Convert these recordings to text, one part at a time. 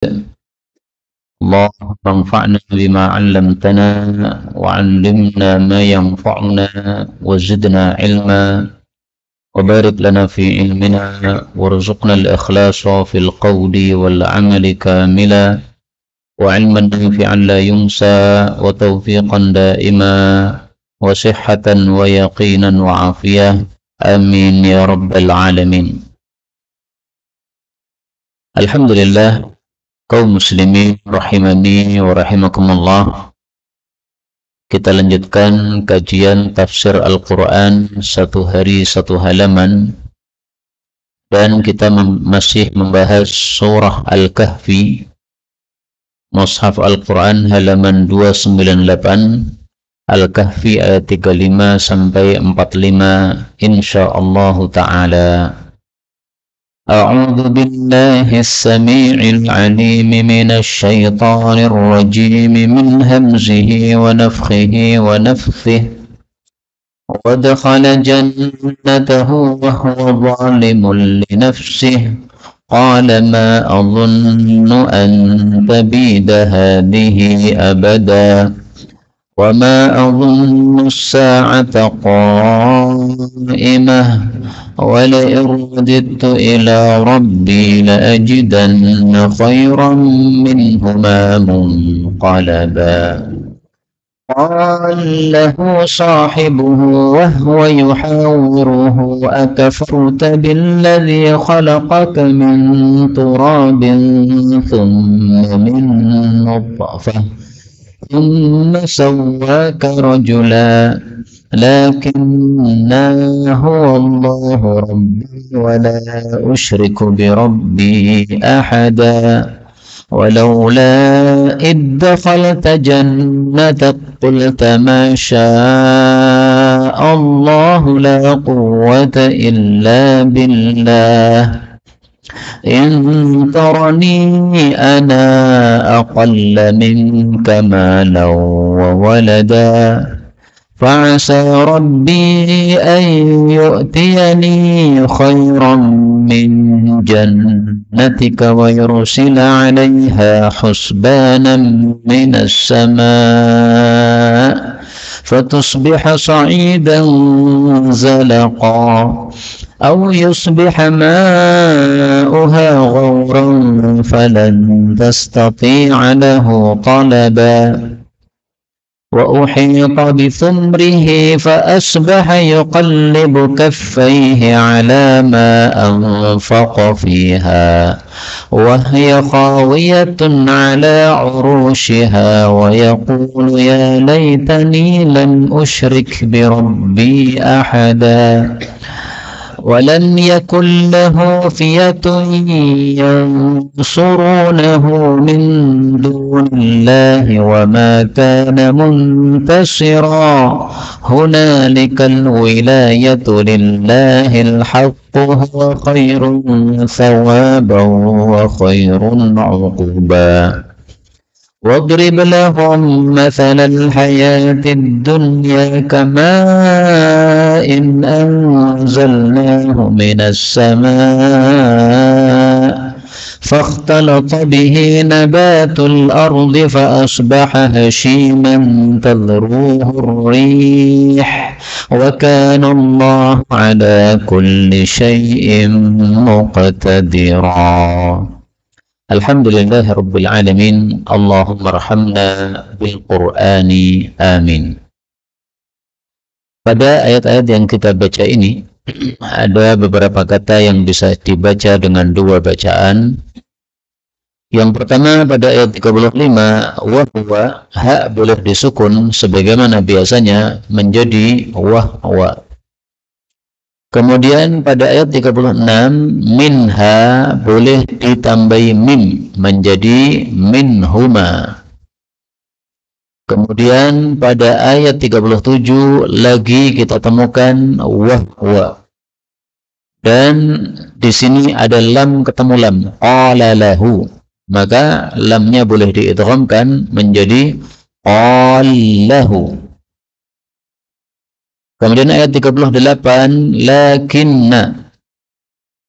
اللهم انفعنا بما علمتنا وعلمنا ما ينفعنا وزدنا علما وبارك لنا في علمنا وارزقنا الإخلاص في القول والعمل كاملا وعلما نافعا لا ينسى وتوفيقا دائما وصحة ويقينا وعافية آمين يا رب العالمين. Alhamdulillah, kaum muslimin rahimani wa rahimakumullah. Kita lanjutkan kajian tafsir Al-Quran satu hari satu halaman, dan kita masih membahas surah Al-Kahfi, Mushaf Al-Quran halaman 298, Al-Kahfi ayat 35 sampai 45 insyaallah ta'ala. أعوذ بالله السميع العليم من الشيطان الرجيم من همزه ونفخه ونفثه. ودخل جنته وهو ظالم لنفسه قال ما أظن أن تبيد هذه أبدا وما أظن الساعة قائمة ولئن رددت إلى ربي لأجدن خيرا منهما منقلبا. قال له صاحبه وهو يحاوره أكفرت بالذي خلقك من تراب ثم من نطفة ثم سواك رجلا لكن هو الله ربي ولا أشرك بربي أحدا ولولا إذ دخلت جنتك قلت ما شاء الله لا قوة إلا بالله إن ترني أنا أقل منك مالا وولدا فعسى ربي أن يؤتيني خيرا من جنتك ويرسل عليها حسبانا من السماء فتصبح صعيدا زلقا أو يصبح ماؤها غورا فلن تستطيع له طلبا وأحيط بثمره فأصبح يقلب كفيه على ما أنفق فيها وهي خاوية على عروشها ويقول يا ليتني لم أشرك بربي أحدا ولم يكن له فئة ينصرونه من دون الله وما كان منتصرا هنالك الولاية لله الحق هو خير ثوابا وخير عقبا. واضرب لهم مثل الحياة الدنيا كماء أنزلناه من السماء فاختلط به نبات الأرض فأصبح هشيما تذروه الريح وكان الله على كل شيء مقتدرا. Alhamdulillah Rabbil Alamin. Allahumma rahamna bil Qur'ani amin. Pada ayat-ayat yang kita baca ini ada beberapa kata yang bisa dibaca dengan dua bacaan. Yang pertama pada ayat 35, wahwa, ha boleh disukun sebagaimana biasanya menjadi wahwa. Kemudian pada ayat 36, minha boleh ditambahi mim menjadi minhuma. Kemudian pada ayat 37 lagi kita temukan wahwa. Dan di sini ada lam ketemu lam, qala lahu. Maka lamnya boleh diidghamkan menjadi qalahu. Kemudian ayat 38, lakinna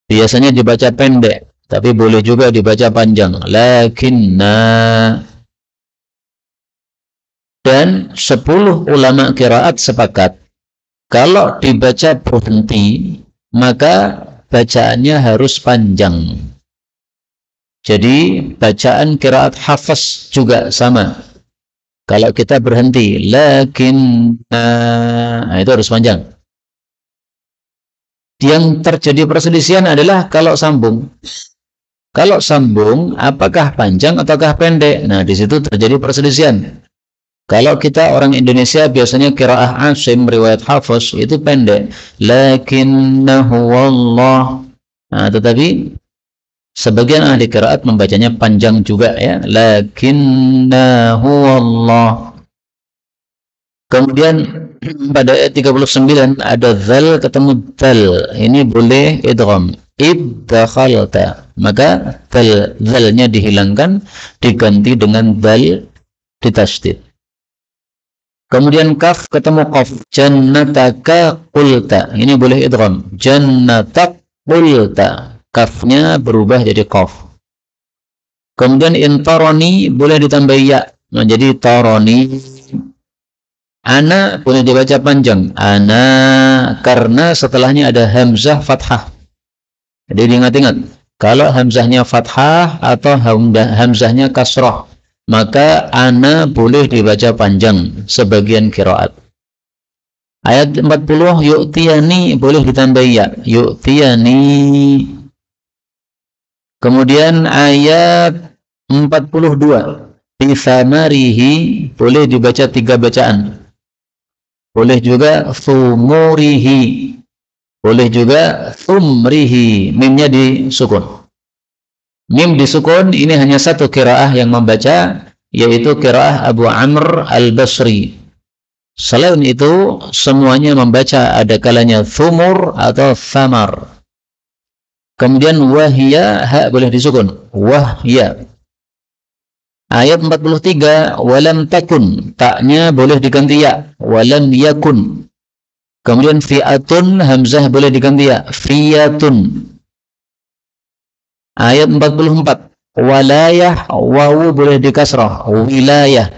biasanya dibaca pendek, tapi boleh juga dibaca panjang. Lakinna. Dan 10 ulama qiraat sepakat kalau dibaca berhenti maka bacaannya harus panjang. Jadi bacaan qiraat Hafs juga sama. Kalau kita berhenti, lakinna, nah itu harus panjang. Yang terjadi perselisihan adalah kalau sambung. Kalau sambung, apakah panjang ataukah pendek? Nah, di situ terjadi perselisihan. Kalau kita orang Indonesia biasanya qiraah Asim riwayat Hafs itu pendek. Lakinnahu wallah. Nah, tetapi sebagian ahli qiraat membacanya panjang juga ya. Lakinnahu wallah. Kemudian pada ayat 39 ada zal ketemu tal. Ini boleh idgham. Iddakhalta. Maka zalnya dihilangkan diganti dengan zal ditasydid. Kemudian kaf ketemu qaf. Jannataka qulta. Ini boleh idgham. Jannatak qulta. Kafnya berubah jadi qaf. Kemudian intaroni boleh ditambah ya menjadi taroni. Ana boleh dibaca panjang. Ana karena setelahnya ada hamzah fathah. Jadi diingat-ingat. Kalau hamzahnya fathah atau hamzahnya kasrah, maka ana boleh dibaca panjang sebagian qiraat. Ayat 40 yu'tiyani boleh ditambah ya. Yu'tiyani. Kemudian ayat 42 bisamarihi boleh dibaca 3 bacaan. Boleh juga thumurihi. Boleh juga thumrihi. Mimnya disukun. Mim disukun ini hanya satu qiraah yang membaca, yaitu qiraah Abu Amr al-Basri. Selain itu semuanya membaca ada kalanya thumur atau thamar. Kemudian wahya, ha boleh disukun. Wahya. Ayat 43, walam takun, taknya boleh diganti ya, walam yakun. Kemudian fi'atun, hamzah boleh diganti ya, fiyatun. Ayat 44, walayah, wawu boleh dikasrah, wilayah.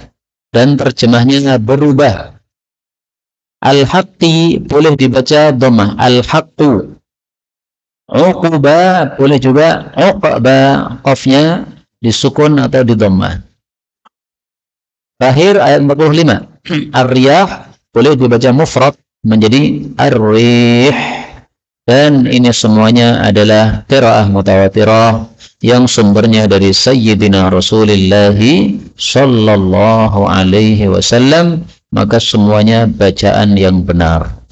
Dan terjemahnya berubah. Al-haqqi boleh dibaca dhammah, al-haqqu. Uqba boleh juga uqba, qafnya disukun atau di dhammah. Terakhir ayat 45. Ar-riyah boleh dibaca mufrad menjadi ar-rih. Dan ini semuanya adalah qiraah mutawatirah yang sumbernya dari Sayyidina Rasulullah sallallahu alaihi wasallam, maka semuanya bacaan yang benar.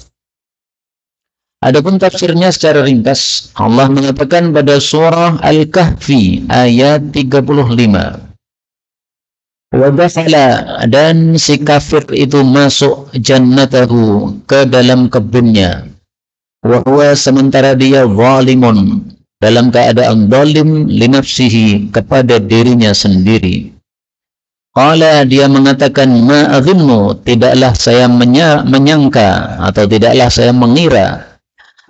Adapun tafsirnya secara ringkas, Allah mengatakan pada surah Al-Kahfi ayat 35. Wadakhala, dan si kafir itu masuk jannatahu, ke dalam kebunnya. Wahwa, sementara dia zalimun, dalam keadaan zalim linafsihi, kepada dirinya sendiri. Qala, dia mengatakan, ma'adhunnu, tidaklah saya menyangka atau tidaklah saya mengira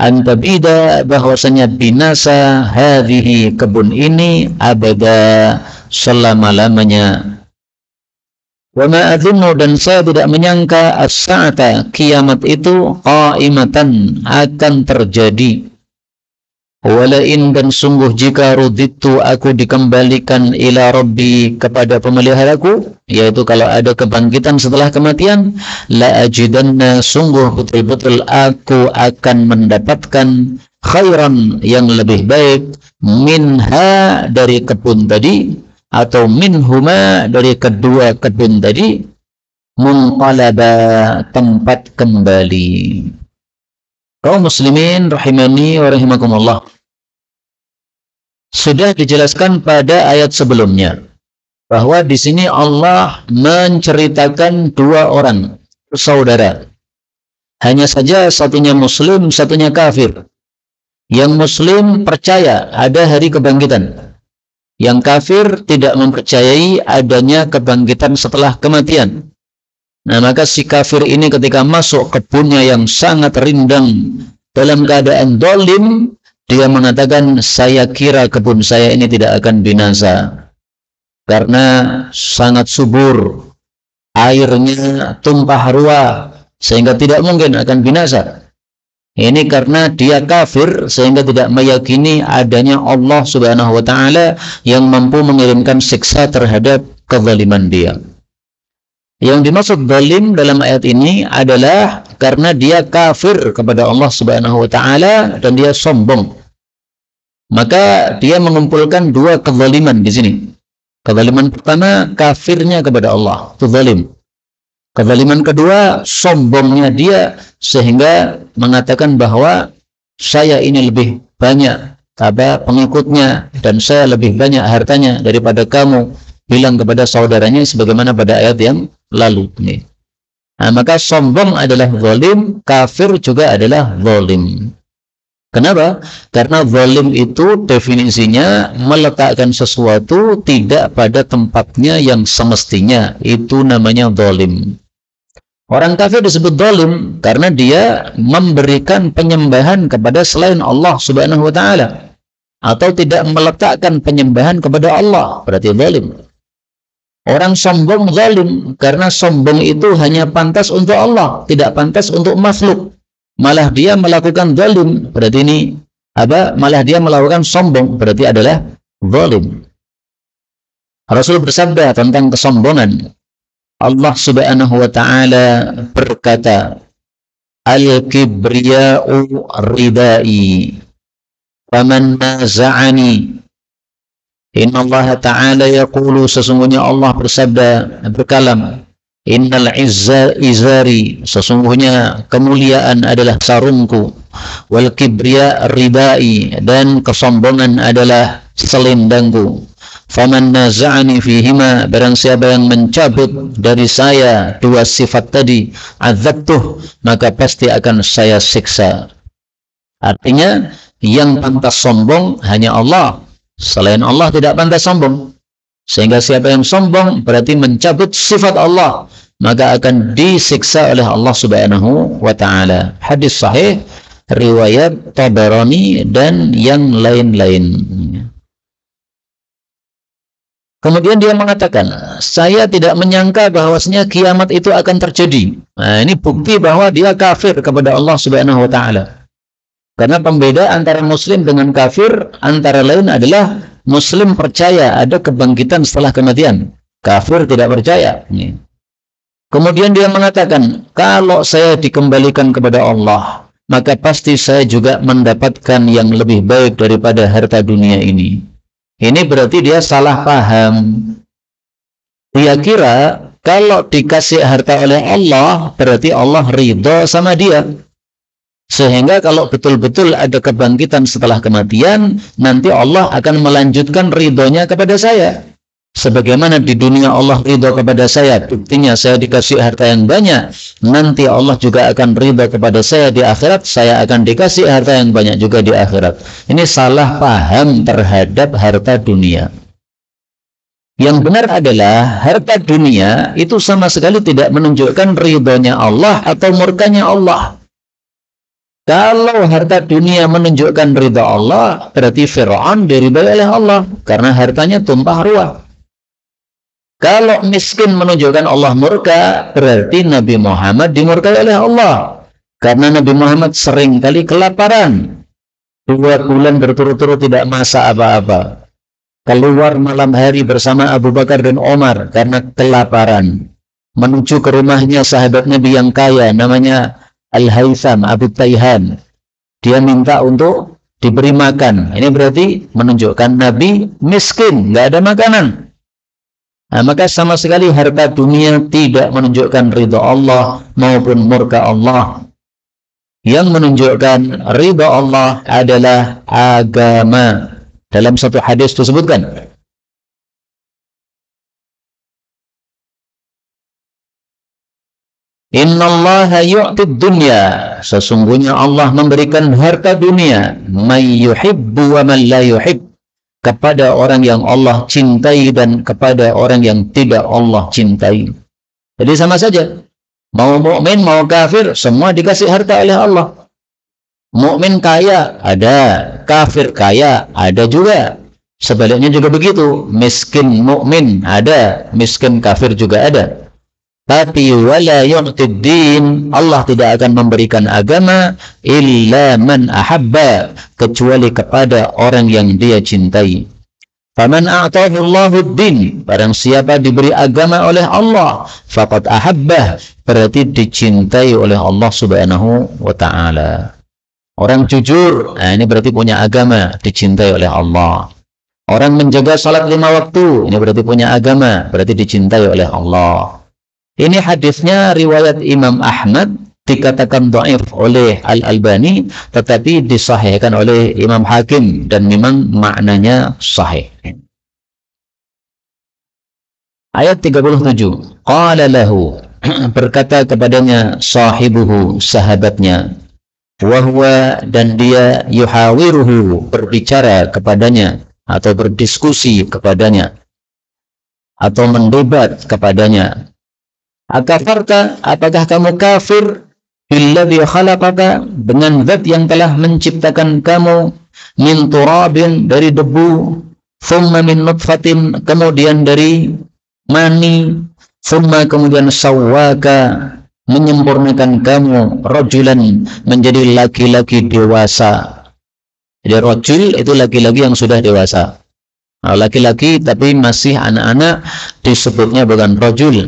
antabida, bahwasanya binasa hadhihi, kebun ini, abada, selama-lamanya. Wa ma adzunnu, dan saya tidak menyangka as-sa'ata, kiamat itu, qa'imatan, akan terjadi. Walain, dan sungguh jika ruditu, aku dikembalikan ila rabbi, kepada pemeliharaku, yaitu kalau ada kebangkitan setelah kematian, la ajidanna, sungguh betul-betul aku akan mendapatkan khairan, yang lebih baik, minha, dari kebun tadi, atau minhuma, dari kedua kebun tadi, munqalaba, tempat kembali. Kaum muslimin rahimani wa rahimakumullah, sudah dijelaskan pada ayat sebelumnya bahwa di sini Allah menceritakan 2 orang saudara. Hanya saja satunya muslim, satunya kafir. Yang muslim percaya ada hari kebangkitan. Yang kafir tidak mempercayai adanya kebangkitan setelah kematian. Nah, maka si kafir ini ketika masuk kebunnya yang sangat rindang dalam keadaan dolim, dia mengatakan, saya kira kebun saya ini tidak akan binasa karena sangat subur, airnya tumpah ruah sehingga tidak mungkin akan binasa. Ini karena dia kafir sehingga tidak meyakini adanya Allah Subhanahu wa taala yang mampu mengirimkan siksa terhadap kezaliman dia. Yang dimaksud zalim dalam ayat ini adalah karena dia kafir kepada Allah Subhanahu wa taala dan dia sombong. Maka dia mengumpulkan dua kezaliman di sini. Kezaliman pertama, kafirnya kepada Allah, itu zalim. Kezaliman kedua, sombongnya dia sehingga mengatakan bahwa saya ini lebih banyak pengikutnya dan saya lebih banyak hartanya daripada kamu. Bilang kepada saudaranya sebagaimana pada ayat yang lalu ini. Nah, maka sombong adalah zalim, kafir juga adalah zalim. Kenapa? Karena zalim itu definisinya meletakkan sesuatu tidak pada tempatnya yang semestinya. Itu namanya zalim. Orang kafir disebut zalim karena dia memberikan penyembahan kepada selain Allah Subhanahu wa taala atau tidak meletakkan penyembahan kepada Allah, berarti zalim. Orang sombong zalim karena sombong itu hanya pantas untuk Allah, tidak pantas untuk makhluk. Malah dia melakukan zalim, berarti ini malah dia melakukan sombong, berarti adalah zalim. Rasul bersabda tentang kesombongan. Allah Subhanahu wa taala berkata, "Al-kibriya'u ridai, faman naza'ani." Inna Allah Ta'ala yaqulu, sesungguhnya Allah bersabda, berkalam, innal izza izari, sesungguhnya kemuliaan adalah sarungku, wal kibriya ridai, dan kesombongan adalah selendangku. Faman naza'ani fihima, barang siapa yang mencabut dari saya dua sifat tadi, adzabtuh, maka pasti akan saya siksa. Artinya yang pantas sombong hanya Allah. Selain Allah tidak pantas sombong. Sehingga siapa yang sombong berarti mencabut sifat Allah, maka akan disiksa oleh Allah Subhanahu wa taala. Hadis sahih riwayat Tabarani dan yang lain-lain. Kemudian dia mengatakan, saya tidak menyangka bahwasanya kiamat itu akan terjadi. Nah, ini bukti bahwa dia kafir kepada Allah Subhanahu wa taala. Karena pembeda antara muslim dengan kafir antara lain adalah muslim percaya ada kebangkitan setelah kematian, kafir tidak percaya. Kemudian dia mengatakan, kalau saya dikembalikan kepada Allah, maka pasti saya juga mendapatkan yang lebih baik daripada harta dunia ini. Ini berarti dia salah paham. Dia kira kalau dikasih harta oleh Allah, berarti Allah ridha sama dia. Sehingga kalau betul-betul ada kebangkitan setelah kematian, nanti Allah akan melanjutkan ridhonya kepada saya. Sebagaimana di dunia Allah ridho kepada saya, buktinya saya dikasih harta yang banyak, nanti Allah juga akan ridho kepada saya di akhirat, saya akan dikasih harta yang banyak juga di akhirat. Ini salah paham terhadap harta dunia. Yang benar adalah harta dunia itu sama sekali tidak menunjukkan ridhonya Allah atau murkanya Allah. Kalau harta dunia menunjukkan ridha Allah, berarti Fir'aun diridhai oleh Allah karena hartanya tumpah ruah. Kalau miskin menunjukkan Allah murka, berarti Nabi Muhammad dimurkai oleh Allah karena Nabi Muhammad sering kali kelaparan. 2 bulan berturut-turut tidak masak apa-apa. Keluar malam hari bersama Abu Bakar dan Omar karena kelaparan. Menuju ke rumahnya sahabat Nabi yang kaya namanya Al-Haytham Abu Tayhan. Dia minta untuk diberi makan. Ini berarti menunjukkan Nabi miskin, nggak ada makanan. Nah, maka sama sekali harta dunia tidak menunjukkan ridha Allah maupun murka Allah. Yang menunjukkan ridha Allah adalah agama. Dalam satu hadis disebutkan, innallaha yu'tid dunya, sesungguhnya Allah memberikan harta dunia, may yuhibbu wa man la yuhib, kepada orang yang Allah cintai dan kepada orang yang tidak Allah cintai. Jadi sama saja, mau mukmin mau kafir semua dikasih harta oleh Allah. Mukmin kaya ada, kafir kaya ada juga. Sebaliknya juga begitu, miskin mukmin ada, miskin kafir juga ada. Tapi wala yu'tid din, Allah tidak akan memberikan agama illa man ahabba, kecuali kepada orang yang dia cintai. Faman a'tahu Allahu din, barang siapa diberi agama oleh Allah, faqad ahabbah, berarti dicintai oleh Allah Subhanahu wa taala. Orang jujur, nah ini berarti punya agama, dicintai oleh Allah. Orang menjaga salat 5 waktu, ini berarti punya agama, berarti dicintai oleh Allah. Ini hadisnya riwayat Imam Ahmad, dikatakan dhaif oleh Al-Albani, tetapi disahihkan oleh Imam Hakim, dan memang maknanya sahih. Ayat 37. Qala lahu, berkata kepadanya sahibuhu, sahabatnya, wahwa, dan dia yuhawiruhu, berbicara kepadanya, atau berdiskusi kepadanya, atau mendebat kepadanya. Akafarta, apakah kamu kafir billadzi khalaqaka, dengan zat yang telah menciptakan kamu, min turabin, dari debu, thumma min nutfatin, kemudian dari mani, thumma kemudian sawwaka, menyempurnakan kamu, rajulan, menjadi laki-laki dewasa. Jadi rajul itu laki-laki yang sudah dewasa. Nah, laki-laki tapi masih anak-anak disebutnya bukan rajul,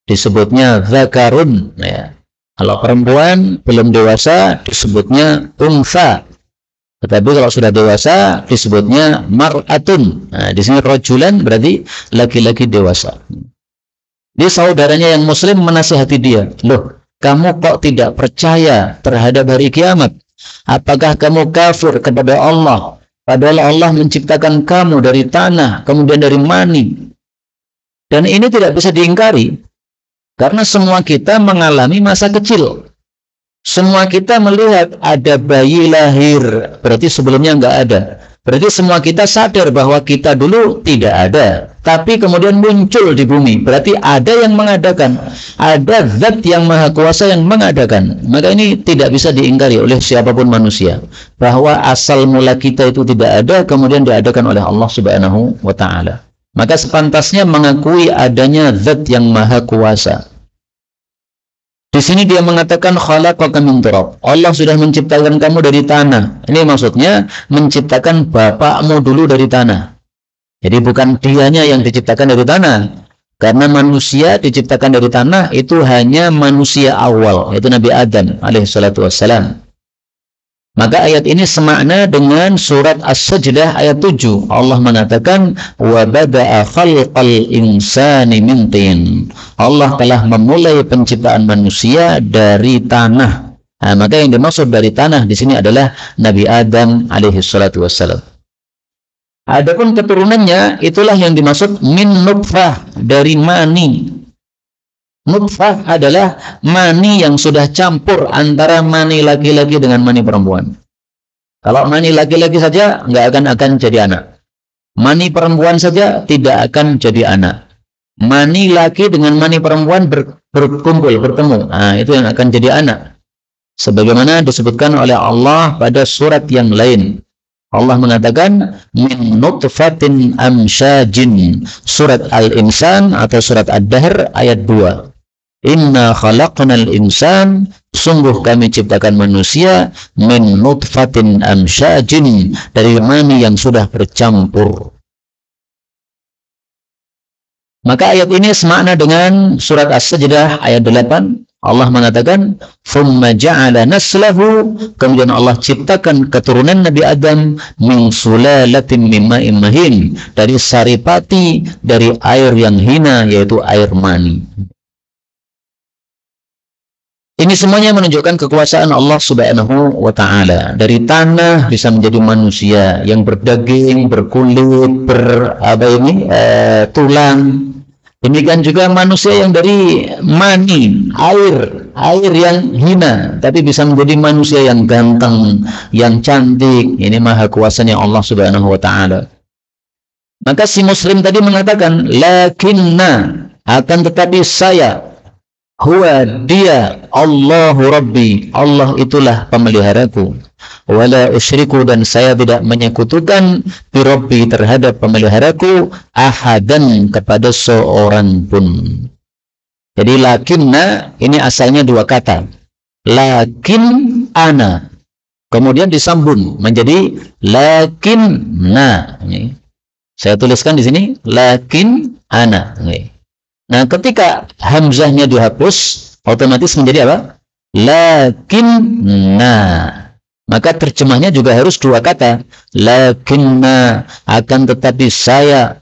disebutnya zakarun, ya. Kalau perempuan belum dewasa disebutnya unsa. Tetapi kalau sudah dewasa disebutnya mar'atun. Nah, di sini rajulan berarti laki-laki dewasa. Dia saudaranya yang muslim menasihati dia, "Loh, kamu kok tidak percaya terhadap hari kiamat? Apakah kamu kafir kepada Allah? Padahal Allah menciptakan kamu dari tanah, kemudian dari mani." Dan ini tidak bisa diingkari, karena semua kita mengalami masa kecil. Semua kita melihat ada bayi lahir, berarti sebelumnya nggak ada. Berarti semua kita sadar bahwa kita dulu tidak ada, tapi kemudian muncul di bumi. Berarti ada yang mengadakan, ada zat yang maha kuasa yang mengadakan. Maka ini tidak bisa diingkari oleh siapapun manusia, bahwa asal mula kita itu tidak ada, kemudian diadakan oleh Allah Subhanahu wa ta'ala. Maka sepantasnya mengakui adanya zat yang maha kuasa. Di sini dia mengatakan khalaqaka min turab. Allah sudah menciptakan kamu dari tanah. Ini maksudnya menciptakan bapakmu dulu dari tanah. Jadi bukan dianya yang diciptakan dari tanah. Karena manusia diciptakan dari tanah itu hanya manusia awal, yaitu Nabi Adam alaihissalatu wassalam. Maka ayat ini semakna dengan surat As-Sajdah ayat 7. Allah mengatakan wa bada'a khalqal insani min tin. Allah telah memulai penciptaan manusia dari tanah. Nah, maka yang dimaksud dari tanah di sini adalah Nabi Adam alaihi salatu wassalam. Adapun keturunannya itulah yang dimaksud min nutfah, dari mani. Nutfah adalah mani yang sudah campur antara mani laki-laki dengan mani perempuan. Kalau mani laki-laki saja nggak akan jadi anak. Mani perempuan saja tidak akan jadi anak. Mani laki dengan mani perempuan berkumpul, bertemu. Nah, itu yang akan jadi anak. Sebagaimana disebutkan oleh Allah pada surat yang lain. Allah mengatakan min nutfatin amsyajin. Surat Al-Insan atau surat Ad-Dahr ayat 2. Inna khalaqnal insan, sungguh kami ciptakan manusia min nutfatin amsyajin, dari mani yang sudah bercampur. Maka ayat ini semakna dengan surat As-Sajdah ayat 8. Allah mengatakan thumma ja'ala naslahu, kemudian Allah ciptakan keturunan Nabi Adam min sulalatin min ma'in mahin, dari saripati, dari air yang hina, yaitu air mani. Ini semuanya menunjukkan kekuasaan Allah Subhanahu wa ta'ala. Dari tanah bisa menjadi manusia yang berdaging, berkulit, tulang. Demikian juga manusia yang dari mani, air yang hina, tapi bisa menjadi manusia yang ganteng, yang cantik. Ini maha kuasanya Allah Subhanahu wa ta'ala. Maka si muslim tadi mengatakan, lakinna, akan tetapi saya, huwa dia, Allahu Rabbi, Allah itulah pemeliharaku. wala usyriku dan saya tidak menyekutukan bi rabbi terhadap pemeliharaku ahadan kepada seorang pun. Jadi lakinna ini asalnya dua kata. Lakin ana. Kemudian disambung menjadi lakinna. Saya tuliskan di sini lakin ana. Nah, ketika hamzahnya dihapus, otomatis menjadi apa? Lakinna. Maka terjemahnya juga harus dua kata. Lakinna, akan tetapi saya.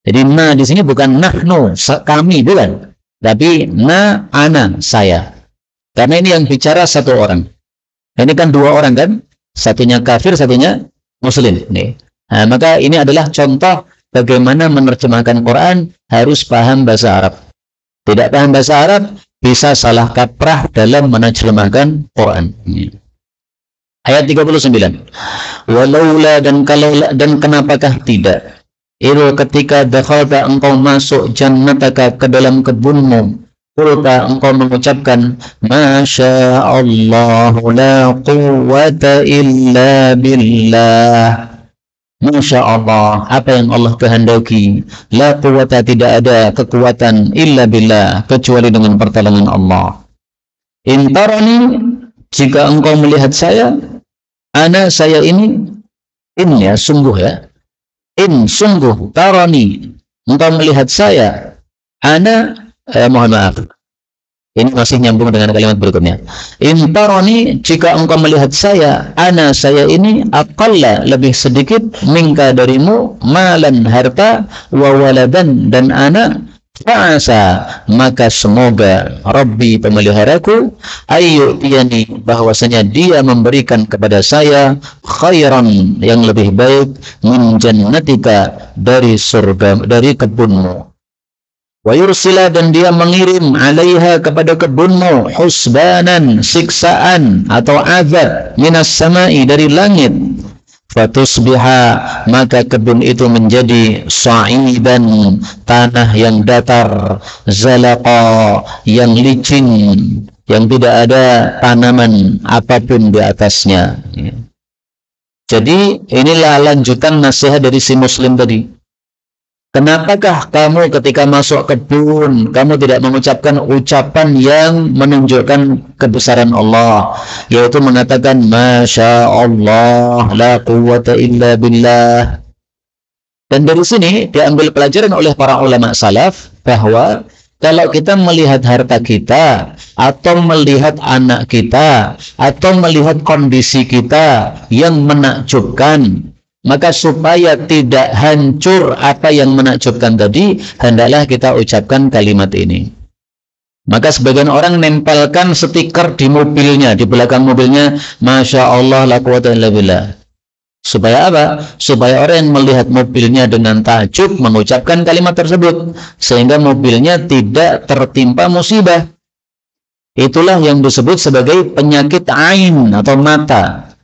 Jadi na di sini bukan nahnu, kami, bukan. Tapi na, ana, saya. Karena ini yang bicara satu orang. Ini kan dua orang kan? Satunya kafir, satunya muslim. Nah, maka ini adalah contoh bagaimana menerjemahkan Quran harus paham bahasa Arab. Tidak paham bahasa Arab, bisa salah kaprah dalam menerjemahkan Quran. Ayat 39. Walaula dan kalau dan kenapakah tidak? Ketika dakhalta engkau masuk jannataka ke dalam kebunmu, qulta engkau mengucapkan masya Allah la quwwata illa billah. Masya Allah, apa yang Allah kehendaki, la quwwata, tidak ada kekuatan illa billah, kecuali dengan pertolongan Allah. Intarani, jika engkau melihat saya, ana saya ini, in ya sungguh ya, in sungguh, tarani engkau melihat saya, ana mohon maaf, ini masih nyambung dengan kalimat berikutnya. In tarani, jika engkau melihat saya, ana saya ini aqalla lebih sedikit minka darimu, malan harta, wa waladan dan anak, fa'asa maka semoga Rabbi pemeliharaku ayyutiyani bahwasanya dia memberikan kepada saya khairan yang lebih baik min jannatika dari surga, dari kebunmu, wa yursila dan dia mengirim alaiha kepada kebunmu husbanan siksaan atau azab minas samai dari langit, fatusbiha maka kebun itu menjadi sa'idan tanah yang datar, zalaqa yang licin, yang tidak ada tanaman apapun di atasnya. Jadi inilah lanjutan nasihat dari si muslim tadi. Kenapakah kamu ketika masuk kebun, kamu tidak mengucapkan ucapan yang menunjukkan kebesaran Allah, yaitu mengatakan Masya Allah, la quwwata illa billah. Dan dari sini diambil pelajaran oleh para ulama salaf bahwa kalau kita melihat harta kita, atau melihat anak kita, atau melihat kondisi kita yang menakjubkan, maka supaya tidak hancur apa yang menakjubkan tadi, hendaklah kita ucapkan kalimat ini. Maka sebagian orang nempelkan stiker di mobilnya, di belakang mobilnya, Masya Allah la quwwata illa billah. Supaya apa? Supaya orang yang melihat mobilnya dengan takjub mengucapkan kalimat tersebut, sehingga mobilnya tidak tertimpa musibah. Itulah yang disebut sebagai penyakit ain atau mata.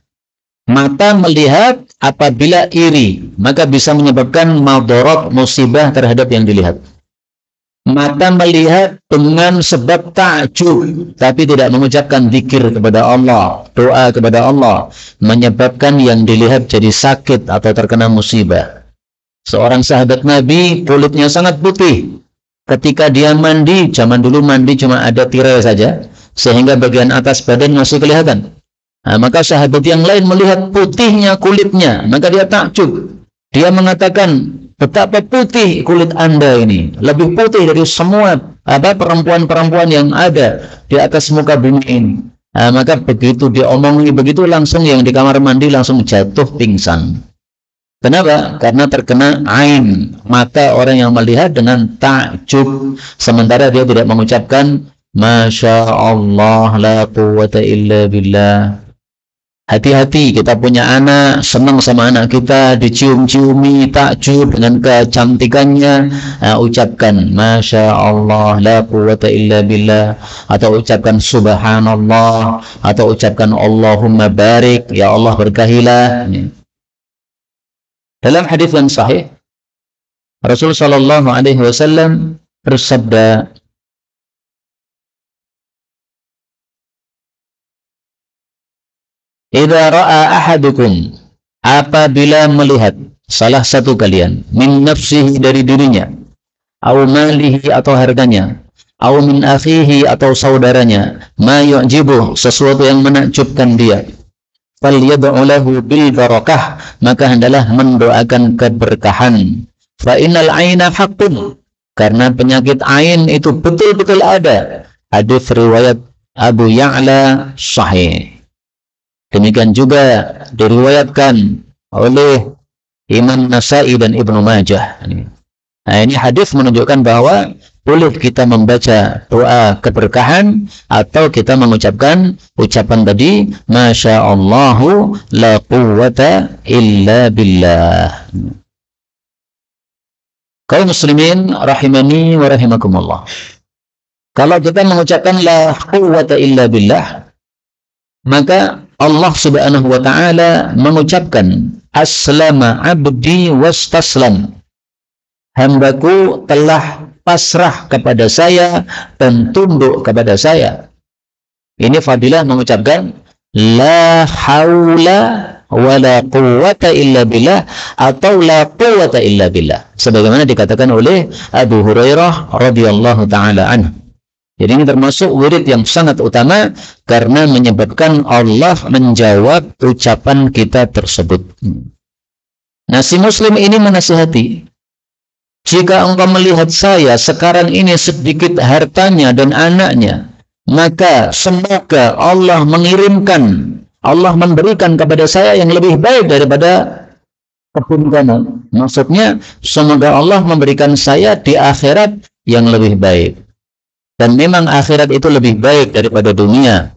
Mata melihat apabila iri, maka bisa menyebabkan madarat, musibah terhadap yang dilihat. Mata melihat dengan sebab takjub, tapi tidak mengucapkan zikir kepada Allah, doa kepada Allah, menyebabkan yang dilihat jadi sakit atau terkena musibah. Seorang sahabat Nabi kulitnya sangat putih. Ketika dia mandi, zaman dulu mandi cuma ada tirai saja, sehingga bagian atas badan masih kelihatan. Nah, maka sahabat yang lain melihat putihnya kulitnya, maka dia takjub. Dia mengatakan, betapa putih kulit Anda ini, lebih putih dari semua perempuan-perempuan yang ada di atas muka bumi ini. Nah, maka begitu diomongi begitu, langsung yang di kamar mandi langsung jatuh pingsan. Kenapa? Karena terkena ain, mata orang yang melihat dengan takjub, sementara dia tidak mengucapkan Masya Allah la quwwata illa billah. Hati-hati, kita punya anak, senang sama anak kita, dicium-ciumi, takjub dengan kecantikannya, ucapkan Masya Allah, la quwwata illa billah, atau ucapkan Subhanallah, atau ucapkan Allahumma barik, ya Allah berkahilah. Dalam hadis yang sahih, Rasul Shallallahu Alaihi Wasallam bersabda, idza ra'a ahadukum, apabila melihat salah satu kalian, min nafsihi, dari dirinya, au malihi, atau hartanya, au min akhihi, atau saudaranya, ma yu'jibu, sesuatu yang menakjubkan dia, falyad'u lahu bil barakah, maka hendaklah mendoakan keberkahan. Fa innal aina haqqun, karena penyakit ain itu betul-betul ada. Hadis riwayat Abu Ya'la sahih. Demikian juga diriwayatkan oleh Imam Nasa'i dan Ibnu Majah. Nah, ini hadis menunjukkan bahwa boleh kita membaca doa keberkahan atau kita mengucapkan ucapan tadi, Masya Allahu la quwwata illa billah. Kaum muslimin rahimani wa rahimakumullah. Kalau kita mengucapkan la quwwata illa billah, maka Allah Subhanahu wa taala mengucapkan aslama abdi wastaslam. Hambaku telah pasrah kepada saya dan tunduk kepada saya. Ini fadilah mengucapkan la haula wala quwwata illa billah atau la quwwata illa billah, sebagaimana dikatakan oleh Abu Hurairah radhiyallahu taala anhu. Jadi ini termasuk wirid yang sangat utama karena menyebabkan Allah menjawab ucapan kita tersebut. Nah, si muslim ini menasihati, jika engkau melihat saya sekarang ini sedikit hartanya dan anaknya, maka semoga Allah mengirimkan, Allah memberikan kepada saya yang lebih baik daripada kebun kamu. Maksudnya, semoga Allah memberikan saya di akhirat yang lebih baik. Dan memang akhirat itu lebih baik daripada dunia.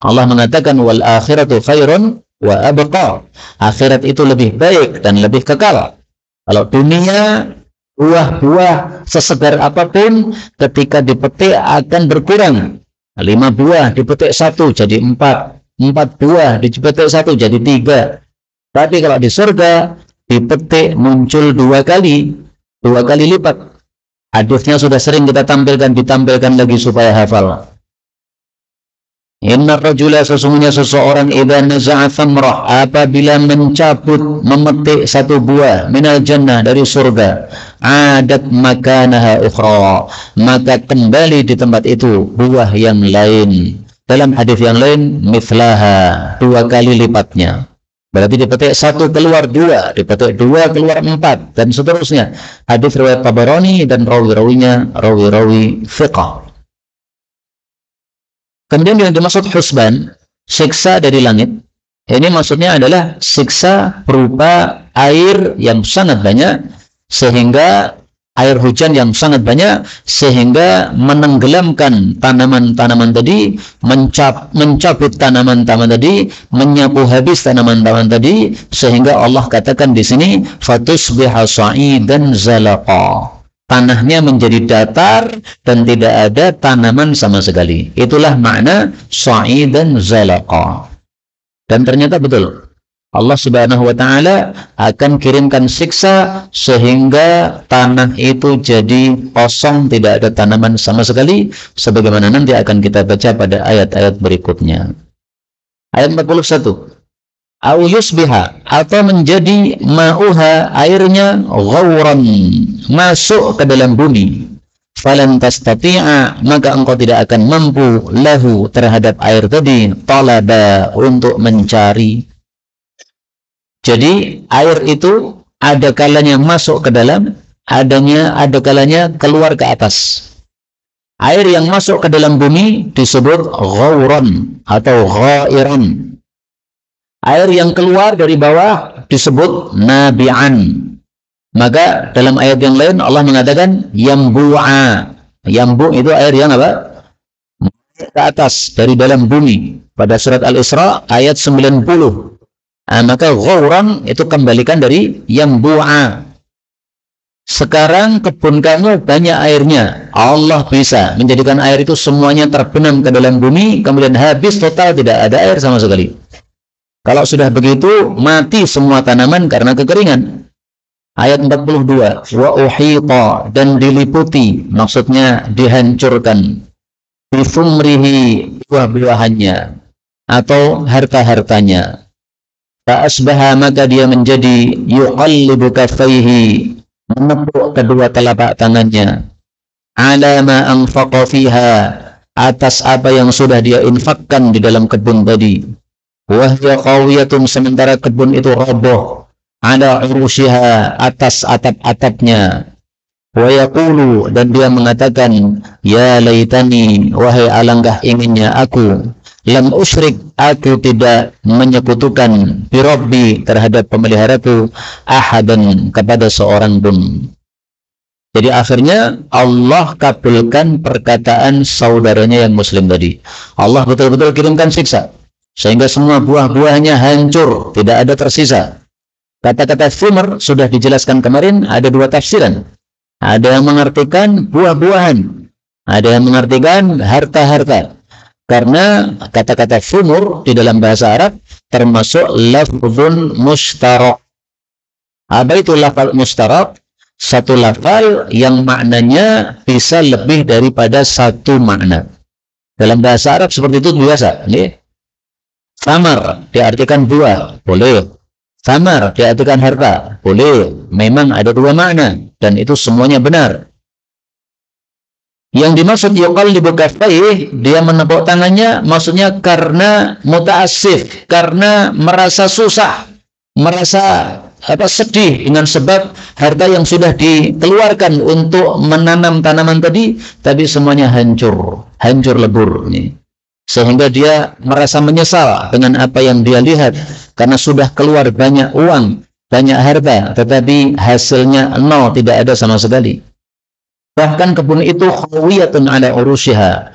Allah mengatakan wal akhiratu khairun wa abqa. Akhirat itu lebih baik dan lebih kekal. Kalau dunia, buah-buah sesegar apapun ketika dipetik akan berkurang. 5 buah dipetik 1 jadi 4. 4 buah dipetik 1 jadi 3. Tapi kalau di surga dipetik muncul 2 kali lipat. Hadisnya sudah sering kita ditampilkan lagi supaya hafal. Inna rajula, sesungguhnya seseorang, idza naza'a thamrah, apabila mencabut, memetik 1 buah minal jannah, dari surga, adat makanaha ukhra, maka kembali di tempat itu buah yang lain. Dalam hadis yang lain, mithlaha, 2 kali lipatnya. Berarti dipetik 1 keluar 2, dipetik 2 keluar 4, dan seterusnya. Hadis riwayat Tabarani dan rawi-rawinya rawi-rawi thiqah. Kemudian yang dimaksud husban, siksa dari langit, ini maksudnya adalah siksa berupa air yang sangat banyak, sehingga air hujan yang sangat banyak, sehingga menenggelamkan tanaman-tanaman tadi, mencabut tanaman-tanaman tadi, menyapu habis tanaman-tanaman tadi, sehingga Allah katakan di sini fatusbiha sa'idan zalaqa. Tanahnya menjadi datar dan tidak ada tanaman sama sekali. Itulah makna sa'idan zalaqa. Dan ternyata betul. Allah Subhanahu wa taala akan kirimkan siksa sehingga tanah itu jadi kosong, tidak ada tanaman sama sekali, sebagaimana nanti akan kita baca pada ayat-ayat berikutnya. Ayat 41. Au yusbiha, atau menjadi ma'uha, airnya, ghauran, masuk ke dalam bumi. Falan tastati'a, maka engkau tidak akan mampu, lahu, terhadap air tadi, talaba, untuk mencari. Jadi air itu ada kalanya masuk ke dalam, ada kalanya keluar ke atas. Air yang masuk ke dalam bumi disebut ghauran atau ghairan. Air yang keluar dari bawah disebut nabi'an. Maka dalam ayat yang lain Allah mengatakan yambu'a. Yambu' itu air yang apa? Ke atas dari dalam bumi. Pada surat Al-Isra ayat 90. Maka ghauran itu kembalikan dari yambu'a. Sekarang kebun kamu banyak airnya. Allah bisa menjadikan air itu semuanya terbenam ke dalam bumi, kemudian habis total, tidak ada air sama sekali. Kalau sudah begitu, mati semua tanaman karena kekeringan. Ayat 42. Wa uhita, dan diliputi, maksudnya dihancurkan. Bifumrihi, buah-buahannya atau harta-hartanya. Fa'asbaha, maka dia menjadi yuqallibu kaffaihi, menepuk kedua telapak tangannya, ala ma anfaqa fiha, atas apa yang sudah dia infakkan di dalam kebun tadi. Wa hiya qawiyatun, sementara kebun itu roboh, ala urushiha, atas atap-atapnya. Wa yaqulu, dan dia mengatakan, ya laitani, wahai alangkah inginnya aku, lam usyrik, aku tidak menyekutukan, bi rabbi, terhadap pemeliharaku, ahadan, kepada seorang pun. Jadi akhirnya Allah kabulkan perkataan saudaranya yang muslim tadi. Allah betul-betul kirimkan siksa sehingga semua buah-buahnya hancur, tidak ada tersisa. Kata-kata thimar sudah dijelaskan kemarin, ada dua tafsiran. Ada yang mengartikan buah-buahan, ada yang mengartikan harta-harta. Karena kata-kata thimar di dalam bahasa Arab termasuk lafzun mustarak. Apa itu lafal mustarak? Satu lafal yang maknanya bisa lebih daripada satu makna. Dalam bahasa Arab seperti itu biasa. Samar diartikan buah, boleh. Samar diartikan harta, boleh. Memang ada dua makna dan itu semuanya benar. Yang dimaksud yuqallibu kaffaihi, dia menepuk tangannya, maksudnya karena muta'assif, karena merasa susah, merasa sedih dengan sebab harta yang sudah dikeluarkan untuk menanam tanaman tadi, tapi semuanya hancur lebur. Sehingga dia merasa menyesal dengan apa yang dia lihat, karena sudah keluar banyak uang, banyak harta, tetapi hasilnya nol, tidak ada sama sekali. Bahkan kebun itu khawiyatun ala urushiha,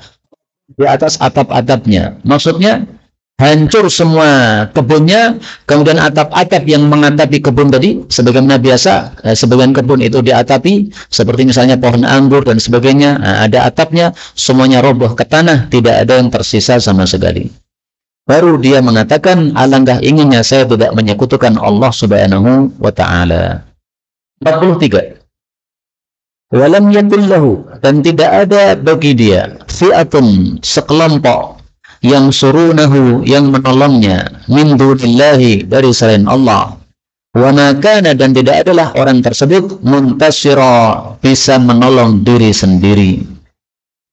di atas atap-atapnya. Maksudnya hancur semua kebunnya, kemudian atap-atap yang mengatapi kebun tadi, sebagaimana biasa, sebagian kebun itu diatapi, seperti misalnya pohon anggur dan sebagainya, ada atapnya, semuanya roboh ke tanah, tidak ada yang tersisa sama sekali. Baru dia mengatakan, alangkah inginnya saya tidak menyekutukan Allah subhanahu wa ta'ala. 43. Walam yakun lahu, dan tidak ada bagi dia fi'atun, sekelompok, yang surunahu, yang menolongnya, min dunillahi, dari selain Allah, wa ma kana, dan tidak adalah orang tersebut muntasira, bisa menolong diri sendiri.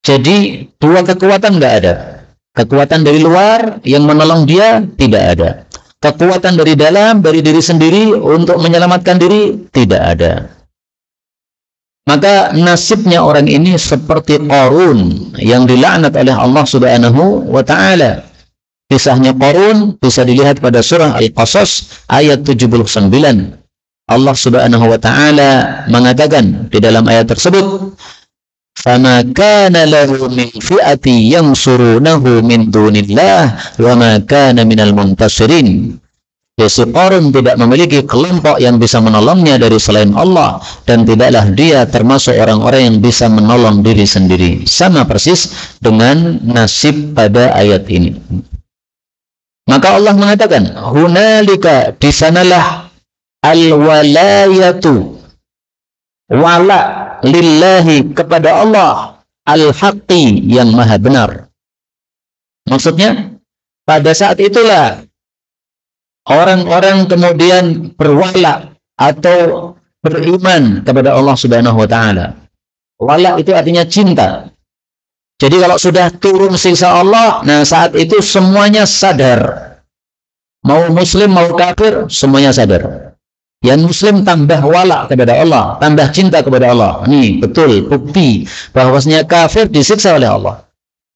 Jadi dua kekuatan tidak ada. Kekuatan dari luar yang menolong dia tidak ada. Kekuatan dari dalam, dari diri sendiri untuk menyelamatkan diri tidak ada. Maka nasibnya orang ini seperti Qarun yang dilaknat oleh Allah subhanahu wa ta'ala. Kisahnya Qarun bisa dilihat pada surah Al-Qasas ayat 79. Allah subhanahu wa ta'ala mengatakan di dalam ayat tersebut, فَمَا كَانَ لَهُ مِنْ فِئَةٍ يَنْصُرُونَهُ مِنْ دُونِ اللَّهِ وَمَا كَانَ مِنَ الْمُنْتَصِرِينَ. Si Qarun tidak memiliki kelompok yang bisa menolongnya dari selain Allah, dan tidaklah dia termasuk orang-orang yang bisa menolong diri sendiri. Sama persis dengan nasib pada ayat ini. Maka Allah mengatakan, hunalika, di sanalah al-walayatu, wala lillahi, kepada Allah, al-haqqi, yang maha benar. Maksudnya, pada saat itulah orang-orang kemudian berwala atau beriman kepada Allah subhanahu wa ta'ala. Wala itu artinya cinta. Jadi kalau sudah turun siksa Allah, nah saat itu semuanya sadar. Mau muslim, mau kafir, semuanya sadar. Yang muslim tambah wala kepada Allah, tambah cinta kepada Allah. Ini betul bukti bahwasanya kafir disiksa oleh Allah.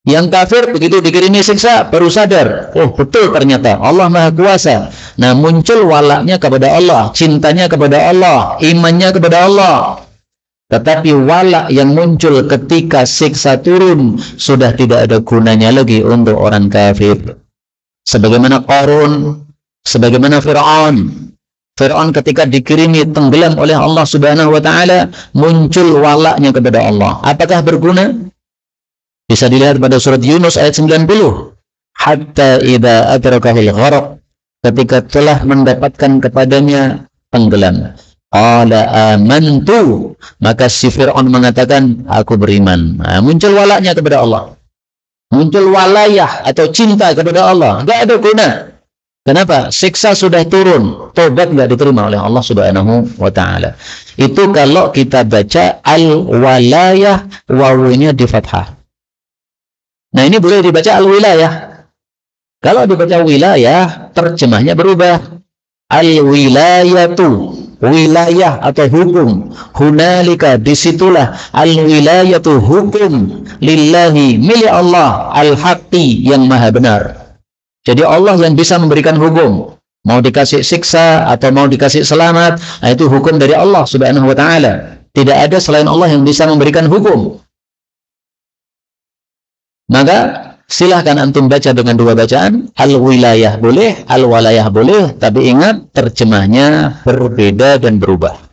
Yang kafir begitu dikirimi siksa baru sadar, oh betul ternyata Allah maha kuasa. Nah muncul walaknya kepada Allah, cintanya kepada Allah, imannya kepada Allah. Tetapi walak yang muncul ketika siksa turun sudah tidak ada gunanya lagi untuk orang kafir. Sebagaimana Qarun, sebagaimana Fir'aun. Fir'aun ketika dikirimi tenggelam oleh Allah subhanahu wa ta'ala, muncul walaknya kepada Allah. Apakah berguna? Bisa dilihat pada surat Yunus ayat 90. Hatta idza adrakahul gharq, ketika telah mendapatkan kepadanya tenggelam. Qala amantu, maka si Fir'aun mengatakan, aku beriman. Nah, muncul walaknya kepada Allah. Muncul walayah atau cinta kepada Allah. Enggak ada guna. Kenapa? Siksa sudah turun, tobat nggak diterima oleh Allah Subhanahu wa Ta'ala. Itu kalau kita baca al-walayah, wawunya di fathah. Nah, ini boleh dibaca al-wilayah. Kalau dibaca wilayah, terjemahnya berubah. Al-wilayatu, wilayah atau hukum. Hunalika, disitulah al-wilayatu, hukum lillahi, milik Allah, al-haqqi, yang maha benar. Jadi Allah yang bisa memberikan hukum. Mau dikasih siksa atau mau dikasih selamat, nah itu hukum dari Allah Subhanahu wa Ta'ala. Tidak ada selain Allah yang bisa memberikan hukum. Maka silahkan antum baca dengan dua bacaan. Al-wilayah boleh, al-walayah boleh, tapi ingat terjemahnya berbeda dan berubah.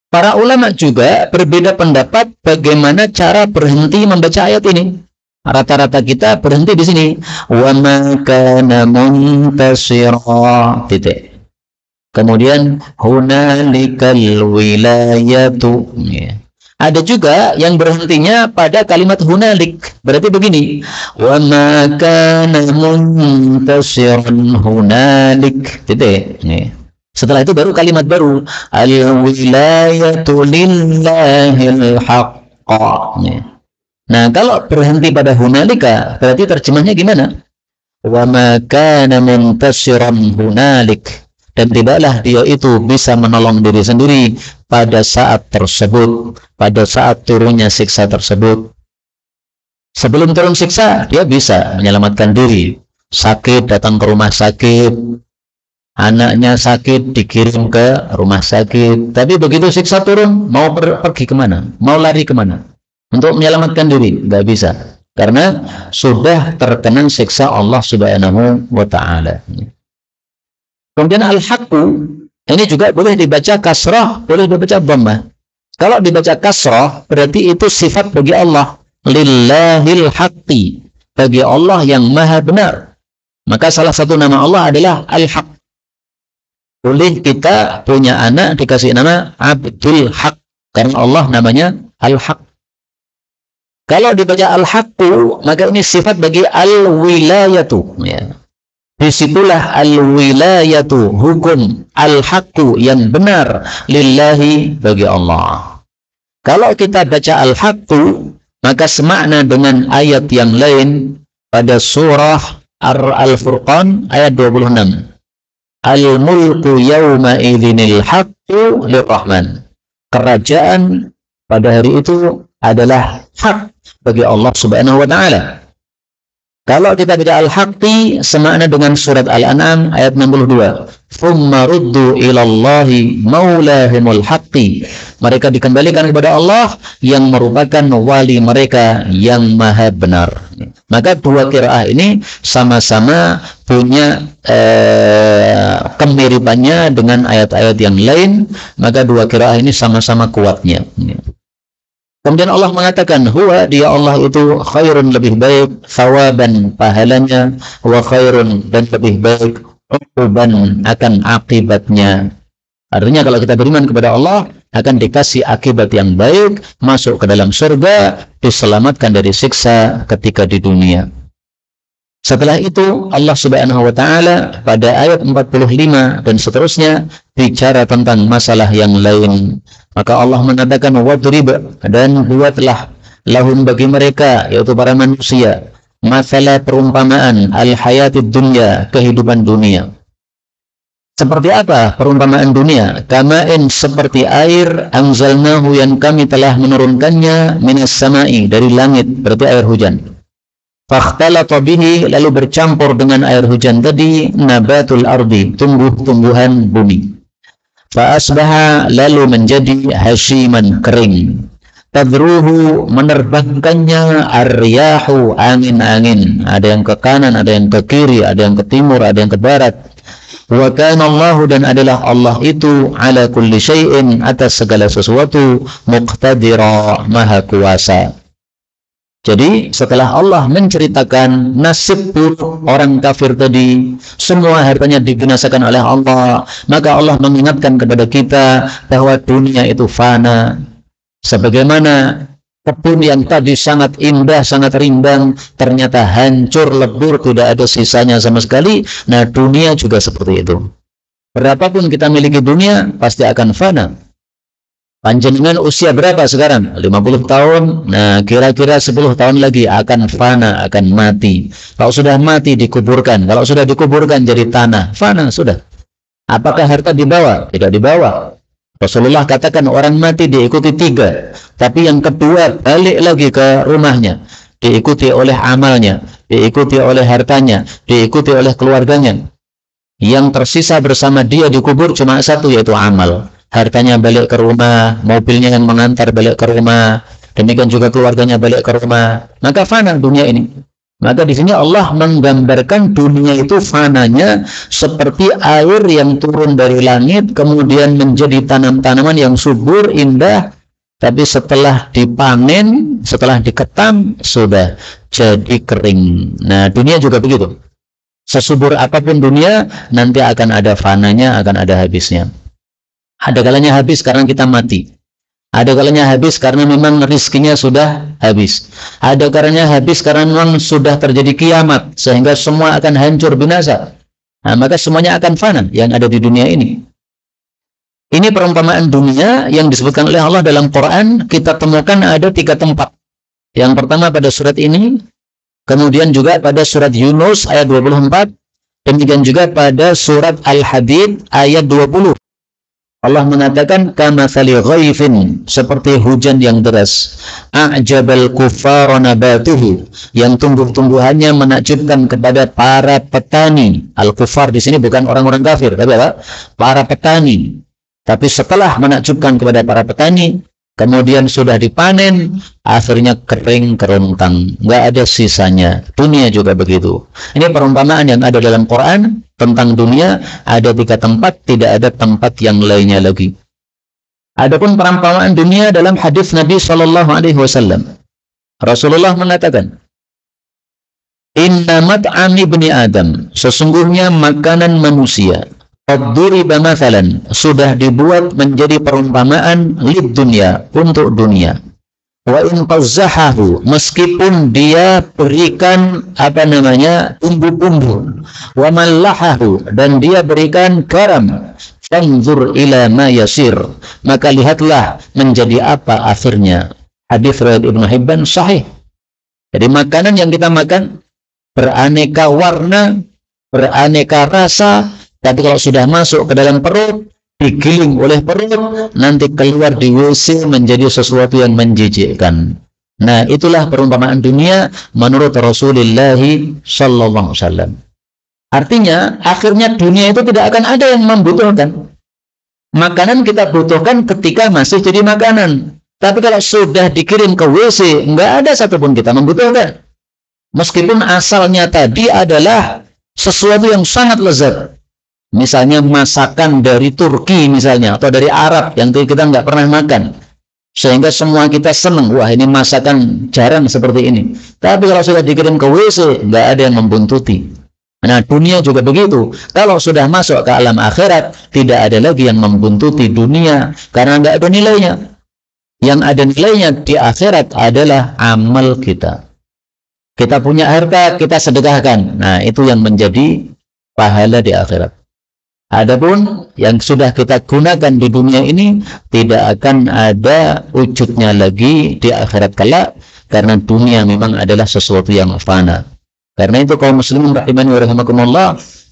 Para ulama juga berbeda pendapat bagaimana cara berhenti membaca ayat ini. Rata-rata kita berhenti di sini. Wa ma kana muntasira, titik. Kemudian hunalikal wilayatu. Ada juga yang berhentinya pada kalimat hunalik. Berarti begini. Wa ma kana muntasiran hunalik, titik. Setelah itu baru kalimat baru. Al wilayatu lillahil haqqa. Nah, kalau berhenti pada hunalika, berarti terjemahnya gimana? Wa ma kana muntasiran hunalik. Dan tidaklah dia itu bisa menolong diri sendiri pada saat tersebut, pada saat turunnya siksa tersebut. Sebelum turun siksa, dia bisa menyelamatkan diri. Sakit, datang ke rumah sakit. Anaknya sakit, dikirim ke rumah sakit. Tapi begitu siksa turun, mau pergi kemana? Mau lari kemana? Untuk menyelamatkan diri, nggak bisa. Karena sudah terkena siksa Allah Subhanahu wa Ta'ala. Kemudian al-haqqu, ini juga boleh dibaca kasrah, boleh dibaca dhammah. Kalau dibaca kasrah, berarti itu sifat bagi Allah. Lillahil haqqi, bagi Allah yang maha benar. Maka salah satu nama Allah adalah al-haq. Boleh kita punya anak dikasih nama Abdul Haq, karena Allah namanya al-haq. Kalau dibaca al-haqqu, maka ini sifat bagi al-wilayatu. Ya. Disitulah al-wilayatu, hukum al-haqqu yang benar lillahi, bagi Allah. Kalau kita baca al-haqqu, maka semakna dengan ayat yang lain pada surah Al-Furqan ayat 26. Al-mulku yawma idhinil haqqu lirrahman. Kerajaan pada hari itu adalah hak bagi Allah Subhanahu wa Ta'ala. Kalau kita baca al-haqqi, semakna dengan surat Al-An'am ayat 62. Thumma ruddu ilallahi maulahimul haqqi. Mereka dikembalikan kepada Allah yang merupakan wali mereka yang maha benar. Maka dua qiraah ini sama-sama punya kemiripannya dengan ayat-ayat yang lain. Maka dua qiraah ini sama-sama kuatnya. Kemudian Allah mengatakan, huwa, dia Allah itu khairun, lebih baik, thawaban, pahalanya, wa khairun, dan lebih baik, uquban, akan akibatnya. Artinya kalau kita beriman kepada Allah, akan dikasih akibat yang baik, masuk ke dalam surga, diselamatkan dari siksa ketika di dunia. Setelah itu Allah Subhanahu wa Ta'ala pada ayat 45 dan seterusnya bicara tentang masalah yang lain. Maka Allah mengatakan wadrib, dan buatlah lahum, bagi mereka, yaitu para manusia, masalah perumpamaan al-hayatid dunya, kehidupan dunia. Seperti apa perumpamaan dunia? Kama'in, seperti air, anzalnahu, yang kami telah menurunkannya, minas sama'i, dari langit, berarti air hujan. Fakhtalata bihi, lalu bercampur dengan air hujan tadi, nabatul ardi, tumbuh-tumbuhan bumi. Fa'asbaha, lalu menjadi hasyiman, kering. Tadruhu, menerbangkannya ar-riyahu, angin-angin. Ada yang ke kanan, ada yang ke kiri, ada yang ke timur, ada yang ke barat. Wa kana Allahu, dan adalah Allah itu ala kulli syai'in, atas segala sesuatu, muqtadira, maha kuasa. Jadi setelah Allah menceritakan nasib buruk orang kafir tadi, semua hartanya dibinasakan oleh Allah, maka Allah mengingatkan kepada kita bahwa dunia itu fana. Sebagaimana Kebun yang tadi sangat indah, sangat rindang, ternyata hancur, lebur, tidak ada sisanya sama sekali. Nah, dunia juga seperti itu. Berapapun kita miliki dunia, pasti akan fana. Panjenengan usia berapa sekarang? 50 tahun. Nah, kira-kira 10 tahun lagi akan fana, akan mati. Kalau sudah mati, dikuburkan. Kalau sudah dikuburkan, jadi tanah. Fana, sudah. Apakah harta dibawa? Tidak dibawa. Rasulullah katakan orang mati diikuti 3. Tapi yang kedua, balik lagi ke rumahnya. Diikuti oleh amalnya. Diikuti oleh hartanya. Diikuti oleh keluarganya. Yang tersisa bersama dia dikubur cuma 1, yaitu amal. Hartanya balik ke rumah, mobilnya yang mengantar balik ke rumah, demikian juga keluarganya balik ke rumah. Maka fana dunia ini. Maka di sini Allah menggambarkan dunia itu fananya seperti air yang turun dari langit, kemudian menjadi tanam-tanaman yang subur, indah, tapi setelah dipanen, setelah diketam, sudah jadi kering. Nah, dunia juga begitu. Sesubur apapun dunia, nanti akan ada fananya, akan ada habisnya. Ada kalanya habis karena kita mati. Ada kalanya habis karena memang rizkinya sudah habis. Ada kalanya habis karena memang sudah terjadi kiamat, sehingga semua akan hancur binasa. Nah, maka semuanya akan fana yang ada di dunia ini. Ini perumpamaan dunia yang disebutkan oleh Allah dalam Quran. Kita temukan ada 3 tempat. Yang pertama pada surat ini, kemudian juga pada surat Yunus ayat 24, demikian juga pada surat Al-Hadid ayat 20. Allah mengatakan kamatsali ghaifin, seperti hujan yang deras, a'jabal kuffara nabatuhu, yang tumbuh-tumbuhannya menakjubkan kepada para petani. Al-kuffar di sini bukan orang-orang kafir, tapi apa? Para petani. Tapi setelah menakjubkan kepada para petani, kemudian sudah dipanen, akhirnya kering kerontang, nggak ada sisanya. Dunia juga begitu. Ini perumpamaan yang ada dalam Quran tentang dunia. Ada 3 tempat, tidak ada tempat yang lainnya lagi. Adapun perumpamaan dunia dalam hadis Nabi Shallallahu Alaihi Wasallam, Rasulullah mengatakan, Inna mat'ami bani Adam, sesungguhnya makanan manusia, Qad-duriba mathalan, sudah dibuat menjadi perumpamaan lid dunia, untuk dunia. Wa in qazzahahu, meskipun dia berikan bumbu-bumbu. Wa mallahahu, dan dia berikan garam. Fanzur ila ma yasir, maka lihatlah menjadi apa akhirnya. Hadis riwayat Ibnu Hibban sahih. Jadi makanan yang kita makan beraneka warna, beraneka rasa, tapi kalau sudah masuk ke dalam perut, digiling oleh perut, nanti keluar di WC menjadi sesuatu yang menjijikkan. Nah, itulah perumpamaan dunia menurut Rasulullah sallallahu alaihi wasallam. Artinya, akhirnya dunia itu tidak akan ada yang membutuhkan. Makanan kita butuhkan ketika masih jadi makanan. Tapi kalau sudah dikirim ke WC, nggak ada satupun kita membutuhkan. Meskipun asalnya tadi adalah sesuatu yang sangat lezat. Misalnya masakan dari Turki misalnya, atau dari Arab yang kita nggak pernah makan, sehingga semua kita senang, wah ini masakan jarang seperti ini. Tapi kalau sudah dikirim ke WC, nggak ada yang membuntuti. Nah, dunia juga begitu. Kalau sudah masuk ke alam akhirat, tidak ada lagi yang membuntuti dunia, karena nggak ada nilainya. Yang ada nilainya di akhirat adalah amal kita. Kita punya harta, kita sedekahkan. Nah, itu yang menjadi pahala di akhirat. Adapun yang sudah kita gunakan di dunia ini tidak akan ada wujudnya lagi di akhirat kelak, karena dunia memang adalah sesuatu yang fana. Karena itu kaum muslimin rahimani wa rahimakumullah,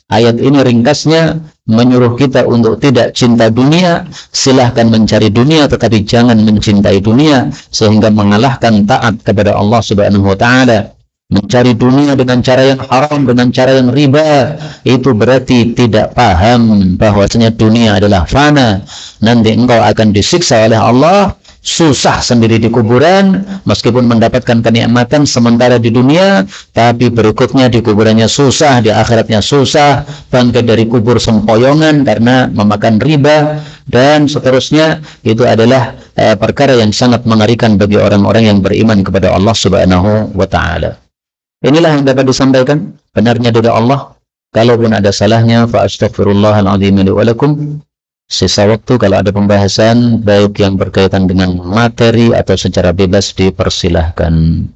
ayat ini ringkasnya menyuruh kita untuk tidak cinta dunia. Silahkan mencari dunia, tetapi jangan mencintai dunia sehingga mengalahkan taat kepada Allah Subhanahu wa taala. Mencari dunia dengan cara yang haram, dengan cara yang riba, itu berarti tidak paham bahwasanya dunia adalah fana. Nanti engkau akan disiksa oleh Allah, susah sendiri di kuburan, meskipun mendapatkan kenikmatan sementara di dunia, tapi berikutnya di kuburannya susah, di akhiratnya susah, bangkit dari kubur sempoyongan karena memakan riba, dan seterusnya. Itu adalah perkara yang sangat mengerikan bagi orang-orang yang beriman kepada Allah Subhanahu wa ta'ala. Inilah yang dapat disampaikan, benarnya dari Allah. Kalaupun ada salahnya, fa astaghfirullahal azim li wa lakum. Sisa waktu kalau ada pembahasan baik yang berkaitan dengan materi atau secara bebas dipersilahkan.